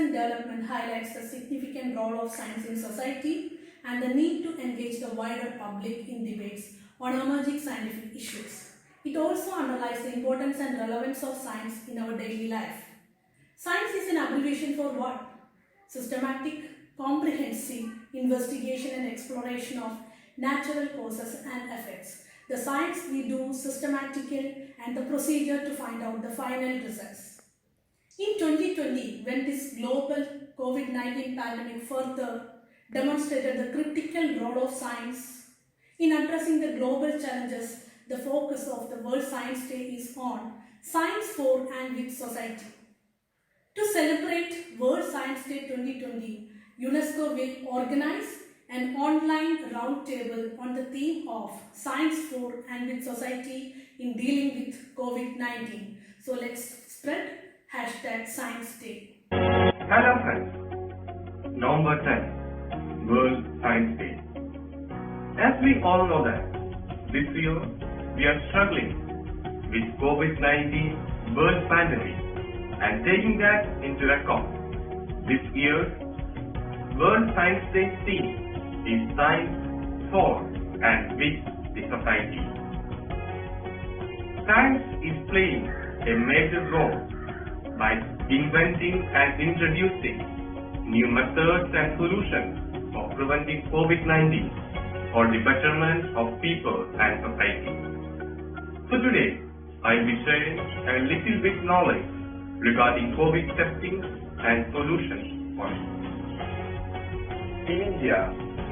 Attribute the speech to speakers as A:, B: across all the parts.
A: recent development highlights the significant role of science in society and the need to engage the wider public in debates on emerging scientific issues. It also underlies the importance and relevance of science in our daily life. Science is an abbreviation for what? Systematic, comprehensive investigation and exploration of natural causes and effects. The science we do systematically and the procedure to find out the final results. In 2020, when this global COVID-19 pandemic further demonstrated the critical role of science in addressing the global challenges, the focus of the World Science Day is on Science for and with Society. To celebrate World Science Day 2020, UNESCO will organize an online roundtable on the theme of Science for and with Society in dealing with COVID-19. So let's spread #ScienceDay.
B: Hello friends, November 10th, World Science Day. As we all know that this year we are struggling with COVID-19 world pandemic, and taking that into account, this year's World Science Day theme is Science for and with the Society. Science is playing a major role by inventing and introducing new methods and solutions for preventing COVID-19 for the betterment of people and society. So today, I will be sharing a little bit knowledge regarding COVID testing and solutions for it. In India,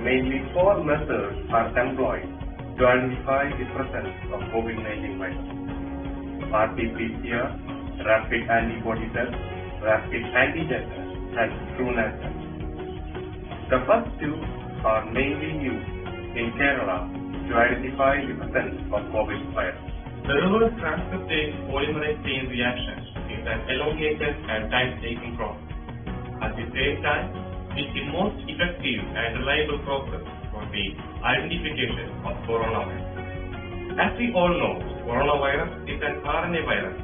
B: mainly 4 methods are employed to identify the presence of COVID-19 virus: RT-PCR, rapid antibody test, rapid antigen test, and TrueNAT test. The first 2 are mainly used in Kerala to identify the presence of COVID virus. The reverse transcriptase polymerase chain reaction is an elongated and time-taking process. At the same time, it's the most effective and reliable process for the identification of coronavirus. As we all know, coronavirus is an RNA virus,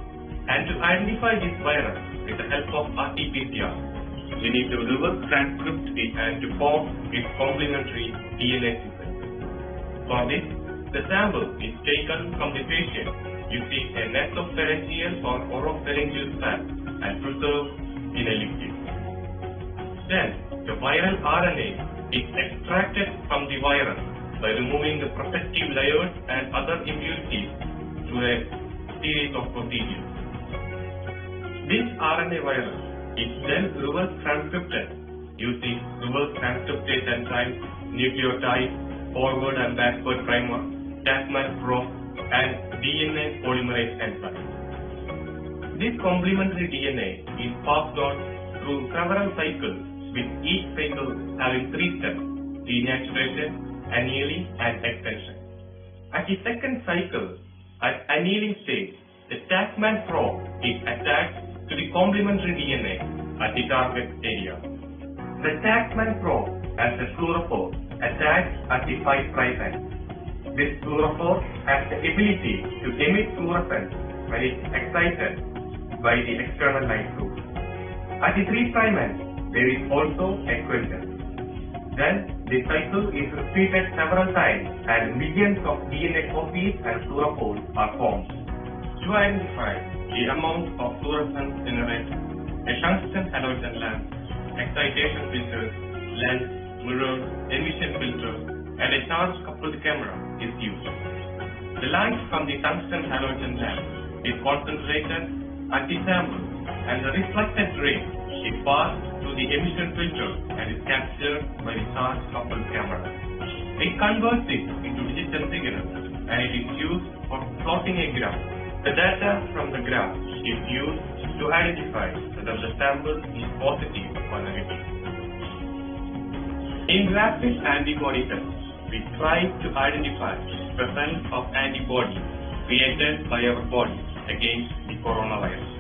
B: and to identify this virus with the help of RT-PCR, we need to reverse transcript it and to form its complementary DNA sequence. For this, the sample is taken from the patient using a nasopharyngeal or oropharyngeal swab and preserved in a liquid. Then, the viral RNA is extracted from the virus by removing the protective layers and other impurities through a series of procedures. This RNA virus is then reverse transcripted using reverse transcriptase enzyme, nucleotide, forward and backward primer, Taqman probe, and DNA polymerase enzyme. This complementary DNA is passed on through several cycles, with each cycle having 3 steps: denaturation, annealing, and extension. At the second cycle, at annealing stage, the Taqman probe is attached to the complementary DNA at the target area. The Taqman probe has a fluorophore attached at the 5' end. This fluorophore has the ability to emit fluorescence when it is excited by the external light source. At the 3' end, there is also a quentin. Then the cycle is repeated several times and millions of DNA copies and fluorophores are formed. To identify the amount of fluorescence generated, a tungsten halogen lamp, excitation filters, lens, mirror, emission filter, and a charge-coupled camera is used. The light from the tungsten halogen lamp is concentrated at the sample, and the reflected ray is passed through the emission filter and is captured by the charge-coupled camera. It converts it into digital signal, and it is used for plotting a graph. The data from the graph is used to identify whether the sample is positive or negative. In rapid antibody test, we try to identify the presence of antibodies created by our body against the coronavirus.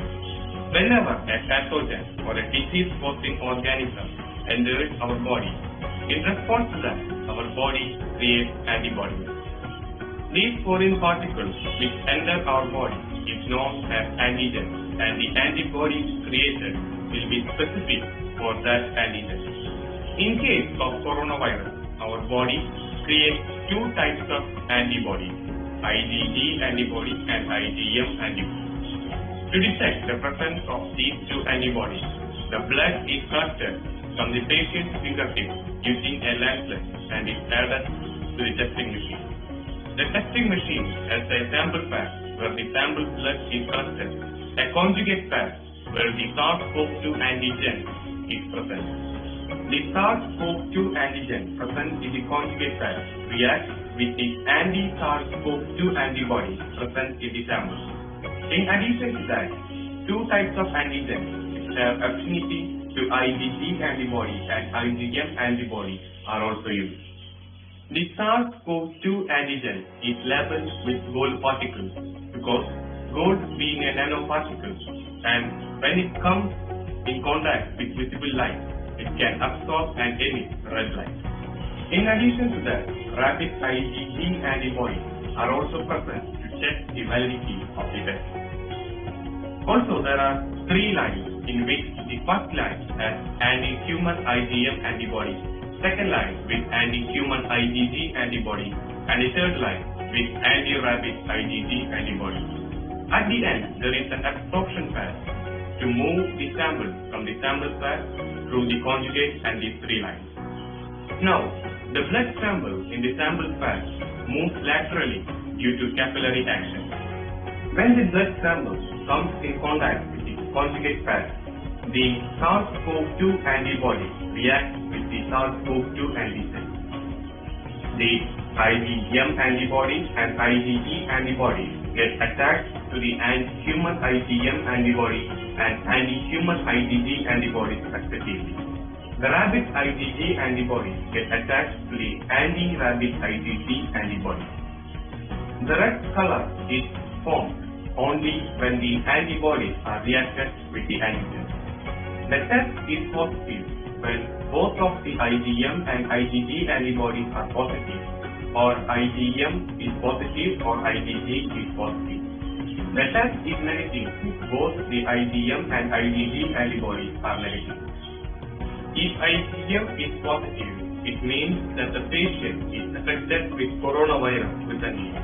B: Whenever a pathogen or a disease-causing organism enters our body, in response to that, our body creates antibodies. These foreign particles which enter our body is known as antigen, and the antibodies created will be specific for that antigen. In case of coronavirus, our body creates two types of antibodies, IgG antibody and IgM antibody. To detect the presence of these two antibodies, the blood is collected from the patient's fingertips using a lancet and is added to the testing machine. The testing machine has a sample pad where the sample blood is collected, a conjugate pad where the SARS-CoV-2 antigen is present. The SARS-CoV-2 antigen present in the conjugate pad reacts with the anti-SARS-CoV-2 antibody present in the sample. In addition to that, two types of antigens which have affinity to IgG antibody and IgM antibody are also used. The SARS-CoV-2 antigen is labeled with gold particles because gold being a nanoparticle, and when it comes in contact with visible light, it can absorb and emit red light. In addition to that, rapid IgG antibodies are also present to check the validity of the test. Also, there are three lines in which the first line has anti-human IgM antibody, second line with anti-human IgG antibody, and the third line with anti-rabbit IgG antibody. At the end, there is an absorption pad to move the sample from the sample pad through the conjugate and the three lines. Now, the blood sample in the sample pad moves laterally due to capillary action. When the blood sample comes in contact with the conjugate pad, the SARS-CoV-2 antibody reacts with the SARS-CoV-2 antigen. The IgM antibody and IgE antibody get attached to the human IgM antibody and anti-human IgG antibodies respectively. The rabbit IgG antibodies get attached to the anti-rabbit IgG antibody. The red color is formed only when the antibodies are reacted with the antigen. The test is positive when both of the IgM and IgG antibodies are positive, or IgM is positive or IgG is positive. The test is negative if both the IgM and IgG antibodies are negative. If IgM is positive, it means that the patient is affected with coronavirus within it.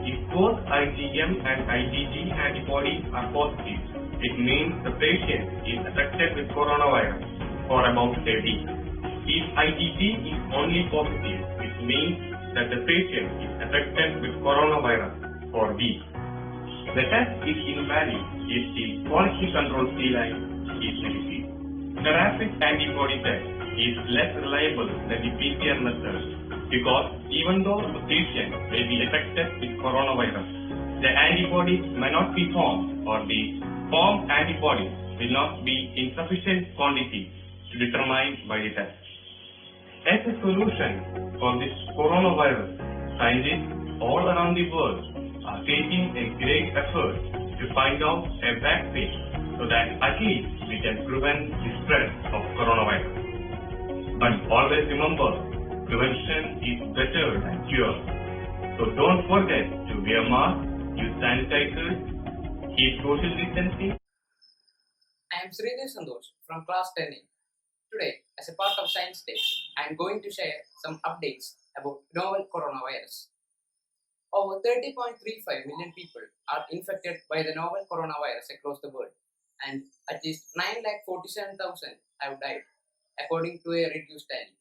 B: If both IgM and IgG antibodies are positive, it means the patient is affected with coronavirus for about a week. If IgG is only positive, it means that the patient is affected with coronavirus for weeks. The test is invalid if the quality control C line is negative. The rapid antibody test is less reliable than the PCR method because even though the patient may be affected with coronavirus, the antibodies may not be formed, or the formed antibodies will not be in sufficient quantity to determine by the test. As a solution for this coronavirus, scientists all around the world are taking a great effort to find out a vaccine so that at least we can prevent the spread of coronavirus. But always remember, prevention is better than cure. So don't forget to wear masks, use sanitizers, keep social distancing.
C: I am Sridhar Santosh from class 10A. Today, as a part of Science Day, I am going to share some updates about novel coronavirus. Over 30.35 million people are infected by the novel coronavirus across the world, and at least 9,47,000 have died, according to a reduced tally.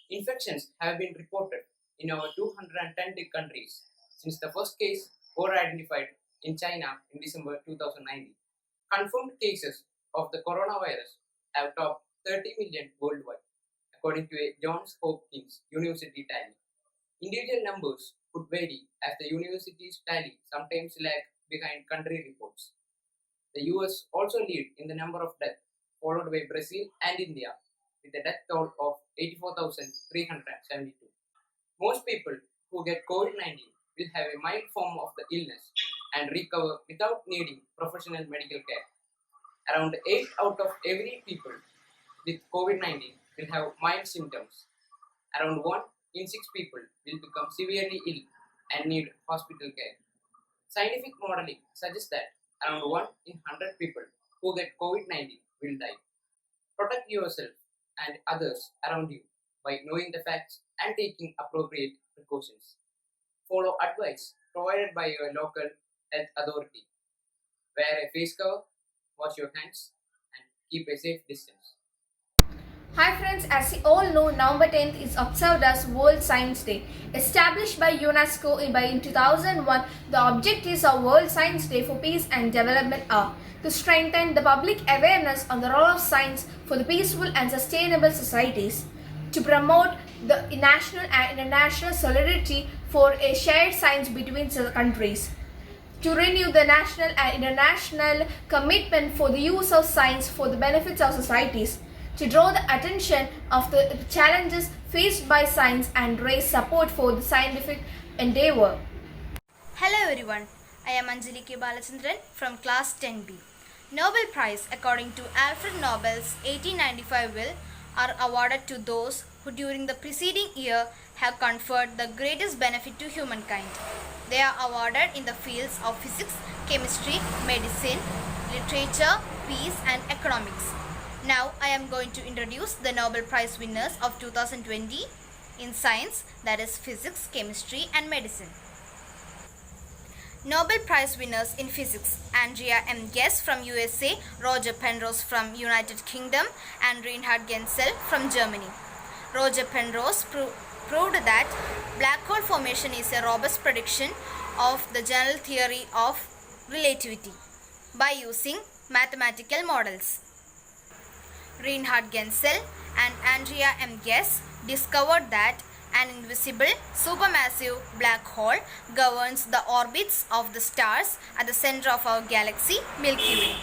C: Infections have been reported in over 210 countries since the first case was identified in China in December 2019. Confirmed cases of the coronavirus have topped 30 million worldwide, according to a Johns Hopkins University tally. Individual numbers could vary as the university's tally sometimes lag behind country reports. The US also lead in the number of deaths, followed by Brazil and India, with a death toll of 84,372. Most people who get COVID-19 will have a mild form of the illness and recover without needing professional medical care. Around 8 out of every people with COVID-19 will have mild symptoms. Around 1 in 6 people will become severely ill and need hospital care. Scientific modeling suggests that around 1 in 100 people who get COVID 19 will die. Protect yourself and others around you by knowing the facts and taking appropriate precautions. Follow advice provided by your local health authority. Wear a face cover, wash your hands, and keep a safe distance.
D: Hi friends, as you all know, November 10th is observed as World Science Day. Established by UNESCO in 2001, the objectives of World Science Day for Peace and Development are to strengthen the public awareness on the role of science for the peaceful and sustainable societies, to promote the national and international solidarity for a shared science between the countries, to renew the national and international commitment for the use of science for the benefits of societies, to draw the attention of the challenges faced by science and raise support for the scientific endeavor.
E: Hello everyone, I am Anjali K. Balachandran from class 10B. Nobel Prize according to Alfred Nobel's 1895 will are awarded to those who during the preceding year have conferred the greatest benefit to humankind. They are awarded in the fields of physics, chemistry, medicine, literature, peace and economics. Now I am going to introduce the Nobel Prize winners of 2020 in science, that is physics, chemistry and medicine. Nobel Prize winners in physics: Andrea M. Ghez from USA, Roger Penrose from United Kingdom and Reinhard Genzel from Germany. Roger Penrose proved that black hole formation is a robust prediction of the general theory of relativity by using mathematical models. Reinhard Genzel and Andrea M. Ghez discovered that an invisible supermassive black hole governs the orbits of the stars at the center of our galaxy, Milky Way.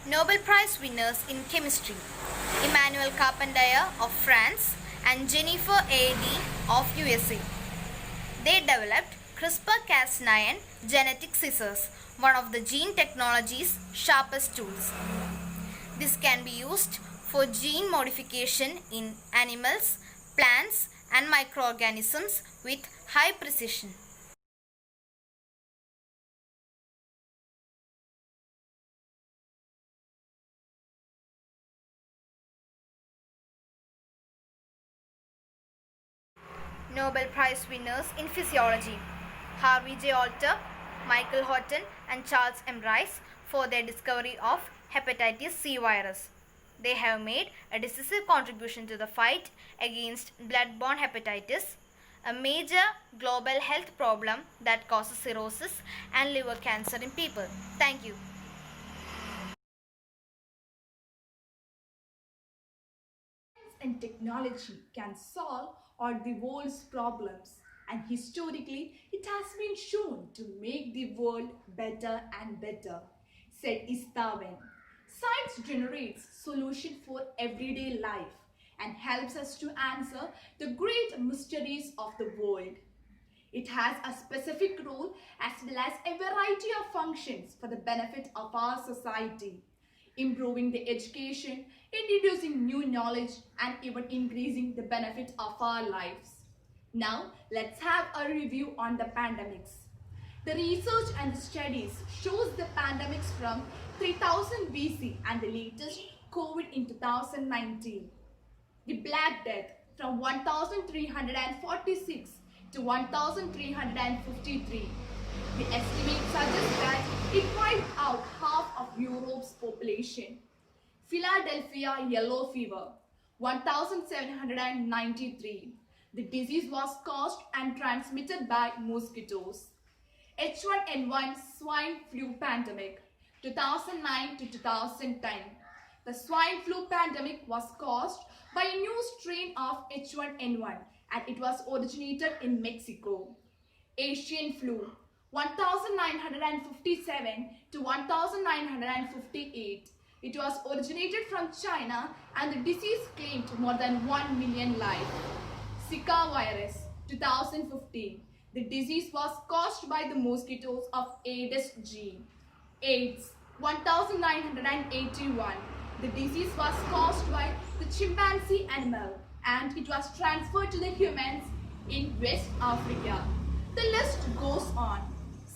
E: Nobel Prize winners in chemistry: Emmanuel Carpentier of France and Jennifer A.D. of USA. They developed CRISPR-Cas9 genetic scissors, one of the gene technology's sharpest tools. This can be used for gene modification in animals, plants and microorganisms with high precision. Nobel Prize winners in physiology: Harvey J. Alter, Michael Horton and Charles M. Rice for their discovery of hepatitis C virus. They have made a decisive contribution to the fight against blood-borne hepatitis, a major global health problem that causes cirrhosis and liver cancer in people. Thank you.
F: Science and technology can solve all the world's problems, and historically it has been shown to make the world better and better, said Istaven. Science generates solutions for everyday life and helps us to answer the great mysteries of the world. It has a specific role as well as a variety of functions for the benefit of our society, improving the education, introducing new knowledge, and even increasing the benefit of our lives. Now, let's have a review on the pandemics. The research and studies shows the pandemics from 3000 BC and the latest COVID in 2019. The Black Death from 1346 to 1353. The estimate suggests that it wiped out half of Europe's population. Philadelphia yellow fever, 1793. The disease was caused and transmitted by mosquitoes. H1N1 swine flu pandemic, 2009 to 2010. The swine flu pandemic was caused by a new strain of H1N1 and it was originated in Mexico. Asian flu, 1957 to 1958. It was originated from China and the disease claimed more than 1 million lives. Zika virus, 2015. The disease was caused by the mosquitoes of Aedes aegypti. AIDS, 1981. The disease was caused by the chimpanzee animal and it was transferred to the humans in West Africa. The list goes on.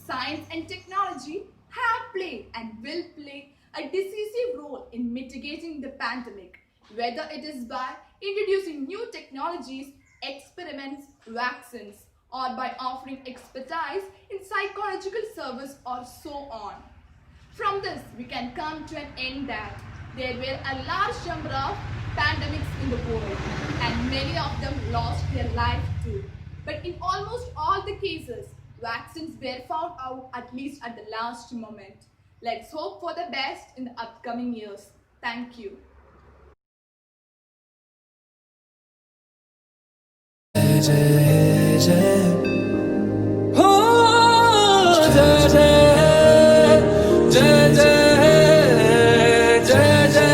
F: Science and technology have played and will play a decisive role in mitigating the pandemic, whether it is by introducing new technologies, experiments, vaccines, or by offering expertise in psychological service or so on. From this, we can come to an end that there were a large number of pandemics in the world and many of them lost their life too. But in almost all the cases, vaccines were found out at least at the last moment. Let's hope for the best in the upcoming years. Thank you.
G: जय जय हो जय जय जय जय जय जय।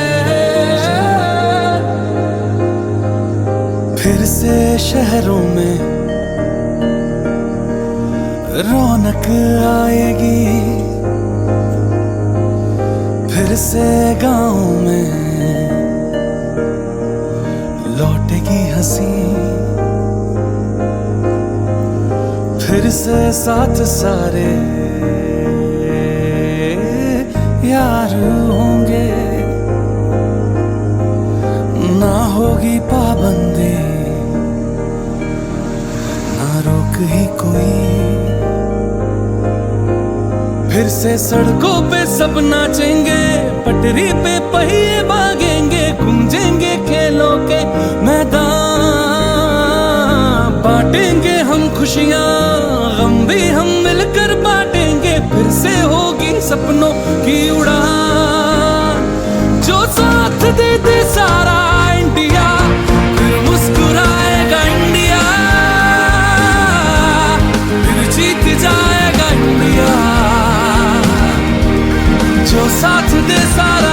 G: फिर से शहरों में रौनक आएगी, फिर से गाँव में लौटेगी हंसी, फिर से साथ सारे यार होंगे, ना होगी पाबंदी ना रोक ही कोई, फिर से सड़कों पे सब नाचेंगे, पटरी पे पहिए भागेंगे, गूंजेंगे खेलों के मैदान, बांटेंगे हम खुशियाँ गम भी हम मिलकर बांटेंगे, फिर से होगी सपनों की उड़ान, जो साथ दे दे सारा इंडिया, फिर मुस्कुराएगा इंडिया, फिर जीत जाएगा इंडिया, जो साथ दे सारा